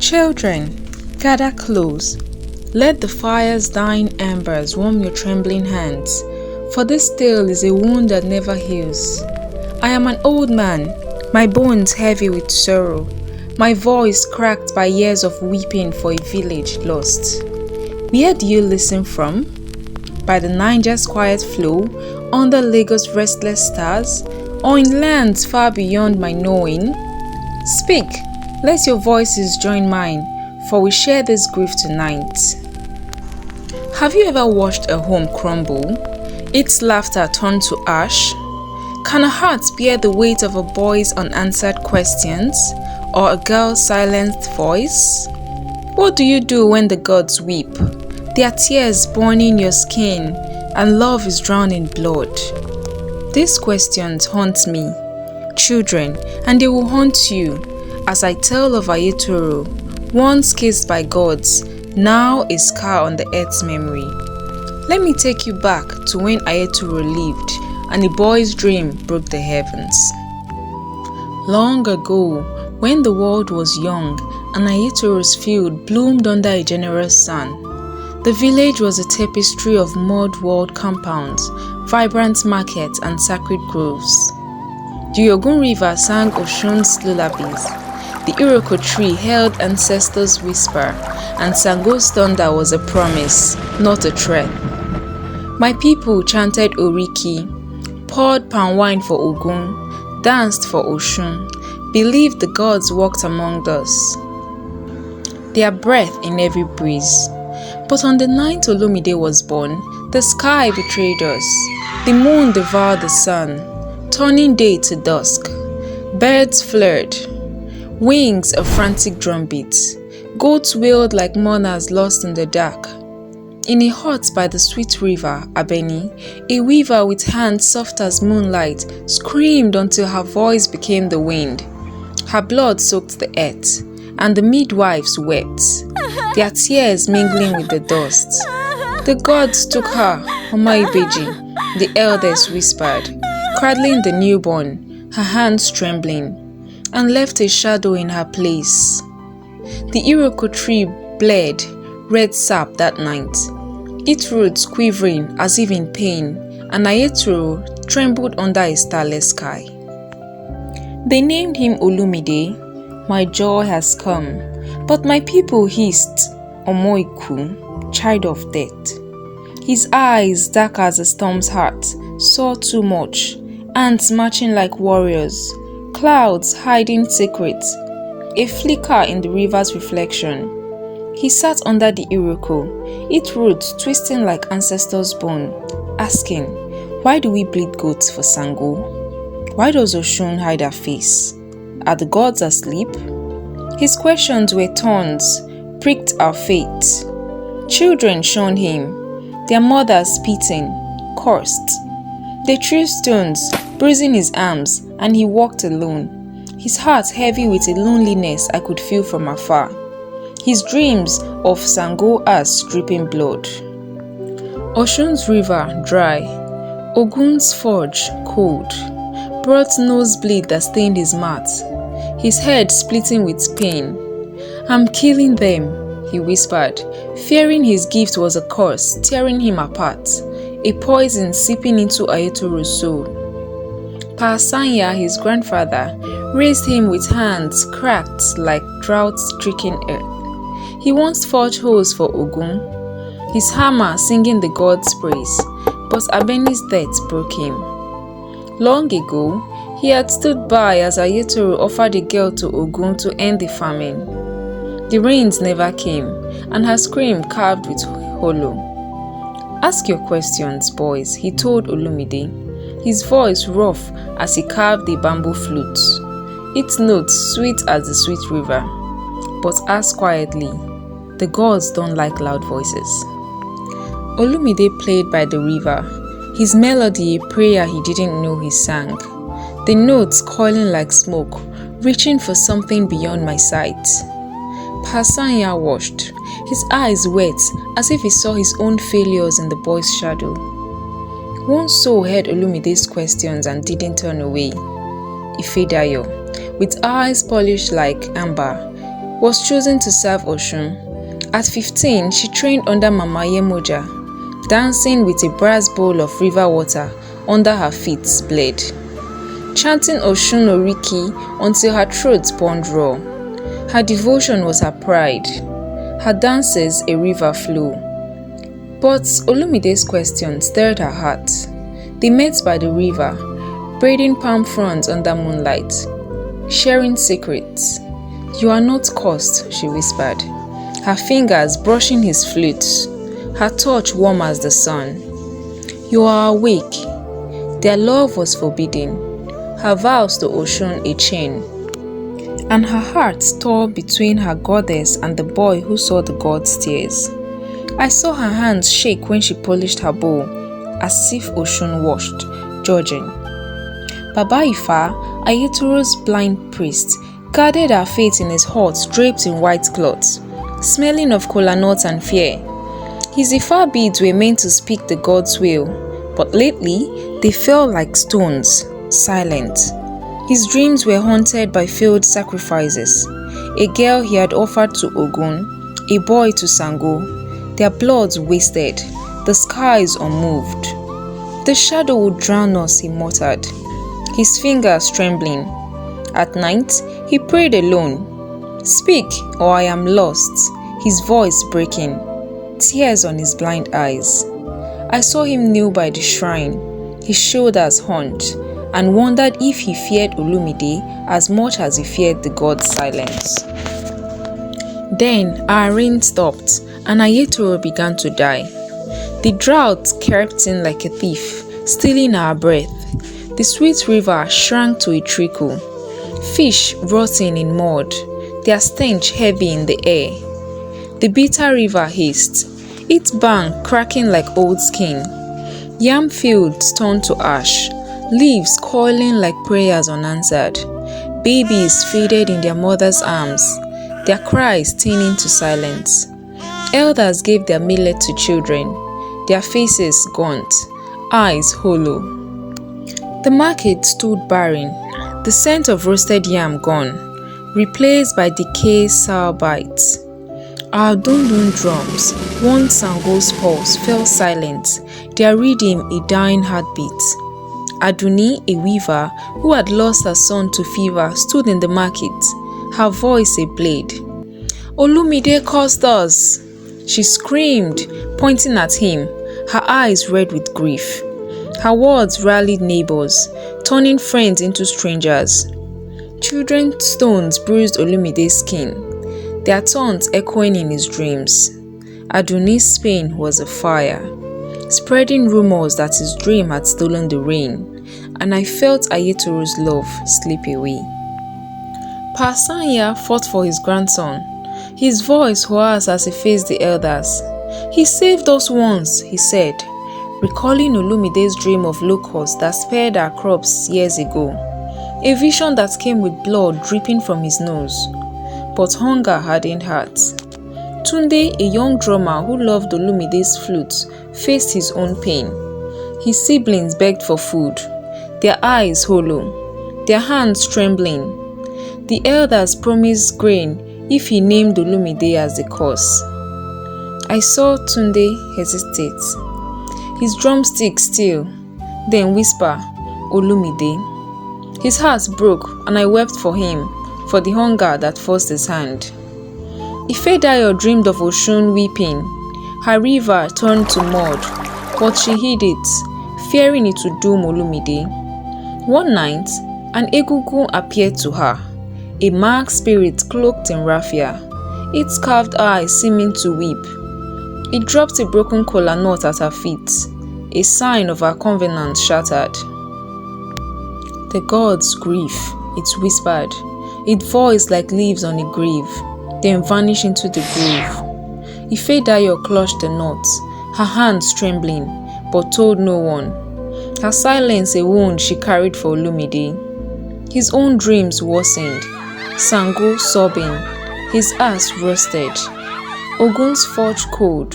Children, gather close. Let the fire's dying embers warm your trembling hands, for this tale is a wound that never heals. I am an old man, my bones heavy with sorrow, my voice cracked by years of weeping for a village lost. Where do you listen from? By the Niger's quiet flow, under Lagos' restless stars, or in lands far beyond my knowing? Speak, let your voices join mine, for we share this grief tonight. Have you ever watched a home crumble, its laughter turn to ash? Can a heart bear the weight of a boy's unanswered questions, or a girl's silenced voice? What do you do when the gods weep, their tears burning your skin, and love is drowned in blood? These questions haunt me, children, and they will haunt you, as I tell of Ayetoro, once kissed by gods, now a scar on the earth's memory. Let me take you back to when Ayetoro lived, and a boy's dream broke the heavens. Long ago, when the world was young, and Ayetoro's field bloomed under a generous sun, the village was a tapestry of mud-walled compounds, vibrant markets, and sacred groves. The Ogun River sang Oshun's lullabies. The Iroko tree held ancestors' whisper, and Sango's thunder was a promise, not a threat. My people chanted Oriki, poured palm wine for Ogun, danced for Oshun, believed the gods walked among us. Their breath in every breeze. But on the night Olumide was born, the sky betrayed us. The moon devoured the sun, turning day to dusk. Birds flared, wings a frantic drumbeat. Goats wailed like mourners lost in the dark. In a hut by the sweet river, Abeni, a weaver with hands soft as moonlight screamed until her voice became the wind. Her blood soaked the earth, and the midwives wept, their tears mingling with the dust. The gods took her, Omaibeji, the eldest whispered, cradling the newborn, her hands trembling, and left a shadow in her place. The Iroko tree bled red sap that night, its roots quivering as if in pain, and Ayetoro trembled under a starless sky. They named him Olumide. My joy has come, but my people hissed, Omoiku, child of death. His eyes, dark as a storm's heart, saw too much, ants marching like warriors, clouds hiding secrets, a flicker in the river's reflection. He sat under the Iroko, its roots twisting like ancestors' bone, asking, why do we bleed goats for Sango? Why does Oshun hide her face? Are the gods asleep? His questions were thorns, pricked our fate. Children shunned him, their mothers spitting, cursed. They threw stones, bruising his arms, and he walked alone, his heart heavy with a loneliness I could feel from afar. His dreams of Sango as dripping blood. Oshun's river dry, Ogun's forge cold, brought nosebleed that stained his mat, his head splitting with pain. I'm killing them, he whispered, fearing his gift was a curse tearing him apart, a poison seeping into Ayetoro's soul. Paasanya, his grandfather, raised him with hands cracked like drought-stricken earth. He once forged holes for Ogun, his hammer singing the god's praise, but Abeni's death broke him. Long ago, he had stood by as Ayetoro offered a girl to Ogun to end the famine. The rains never came, and her scream carved with hollow. Ask your questions, boys, he told Olumide, his voice rough as he carved the bamboo flute, its notes sweet as the sweet river. But ask quietly, the gods don't like loud voices. Olumide played by the river, his melody a prayer he didn't know he sang, the notes coiling like smoke, reaching for something beyond my sight. Paasanya watched, his eyes wet as if he saw his own failures in the boy's shadow. One soul heard Olumide's questions and didn't turn away. Ifedayo, with eyes polished like amber, was chosen to serve Oshun. At 15, she trained under Mama Yemoja, dancing with a brass bowl of river water under her feet bled, chanting Oshun Oriki until her throat burned raw. Her devotion was her pride, her dances a river flow. But Olumide's question stirred her heart. They met by the river, braiding palm fronds under moonlight, sharing secrets. "You are not cursed," she whispered, her fingers brushing his flute, her touch warm as the sun. "You are awake." Their love was forbidden, her vows to Oshun a chain, and her heart tore between her goddess and the boy who saw the god's tears. I saw her hands shake when she polished her bowl, as if Oshun washed, judging. Baba Ifa, Ayetoro's blind priest, guarded her fate in his hut draped in white cloths, smelling of kola nuts and fear. His Ifa beads were meant to speak the god's will, but lately they fell like stones, silent. His dreams were haunted by failed sacrifices. A girl he had offered to Ogun, a boy to Sango, their bloods wasted, the skies unmoved. "The shadow would drown us," he muttered, his fingers trembling. At night, he prayed alone. "Speak, or I am lost," his voice breaking, tears on his blind eyes. I saw him kneel by the shrine, his shoulders hunched, and wondered if he feared Olumide as much as he feared the god's silence. Then our rain stopped, and Ayetoro began to die. The drought crept in like a thief, stealing our breath. The sweet river shrank to a trickle, fish rotting in mud, their stench heavy in the air. The bitter river hissed, its bank cracking like old skin. Yam fields turned to ash, leaves coiling like prayers unanswered. Babies faded in their mothers' arms, their cries turning to silence. Elders gave their millet to children, their faces gaunt, eyes hollow. The market stood barren, the scent of roasted yam gone, replaced by decayed sour bites. Our dundun drums, one Sango's pulse, fell silent, their rhythm a dying heartbeat. Aduni, a weaver who had lost her son to fever, stood in the market, her voice a blade. "Olumide cursed us!" she screamed, pointing at him, her eyes red with grief. Her words rallied neighbors, turning friends into strangers. Children's stones bruised Olumide's skin, their taunts echoing in his dreams. Aduni's pain was a fire, spreading rumors that his dream had stolen the rain, and I felt Ayetoro's love slip away. Pasanya fought for his grandson, his voice hoarse as he faced the elders. "He saved us once," he said, recalling Olumide's dream of locusts that spared our crops years ago, a vision that came with blood dripping from his nose. But hunger hardened hearts. Tunde, a young drummer who loved Olumide's flute, faced his own pain. His siblings begged for food, their eyes hollow, their hands trembling. The elders promised grain if he named Olumide as the cause. I saw Tunde hesitate, his drumstick still, then whisper, "Olumide." His heart broke, and I wept for him, for the hunger that forced his hand. Ifedayo dreamed of Oshun weeping. Her river turned to mud, but she hid it, fearing it would doom Olumide. One night, an egungun appeared to her, a marked spirit cloaked in raffia, its carved eyes seeming to weep. It dropped a broken kola nut at her feet, a sign of her covenant shattered. "The gods grief," it whispered, its voice like leaves on a grave, then vanished into the grove. Ifedayo clutched the nut, her hands trembling, but told no one. Her silence a wound she carried for Olumide. His own dreams worsened, Sango sobbing, his ass rusted. Ogun's forge cold,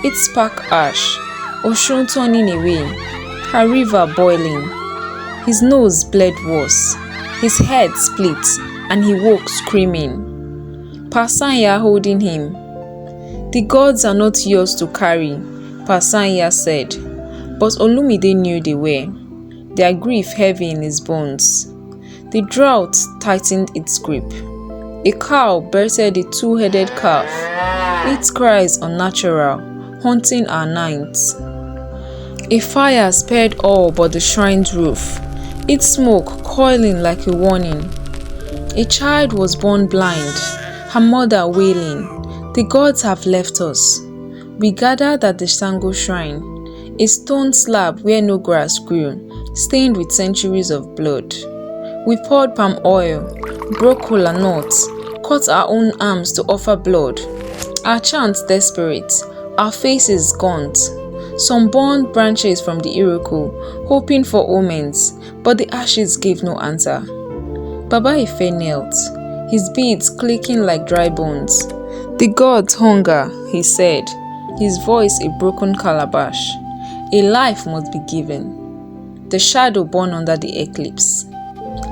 its spark ash, Oshun turning away, her river boiling. His nose bled worse, his head split, and he woke screaming. Pasanya holding him. The gods are not yours to carry, Pasanya said, but Olumide knew they were, their grief heavy in his bones. The drought tightened its grip. A cow birthed a two-headed calf. Its cries unnatural, haunting our nights. A fire spared all but the shrine's roof, its smoke coiling like a warning. A child was born blind, her mother wailing, "The gods have left us." We gathered at the Sango shrine, a stone slab where no grass grew, stained with centuries of blood. We poured palm oil, broke kola nuts, cut our own arms to offer blood. Our chants desperate, our faces gaunt. Some burned branches from the Iroko, hoping for omens, but the ashes gave no answer. Baba Ife knelt, his beads clicking like dry bones. "The gods hunger," he said, his voice a broken calabash. "A life must be given." The shadow burned under the eclipse.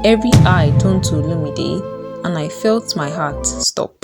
Every eye turned to Olumide, and I felt my heart stop.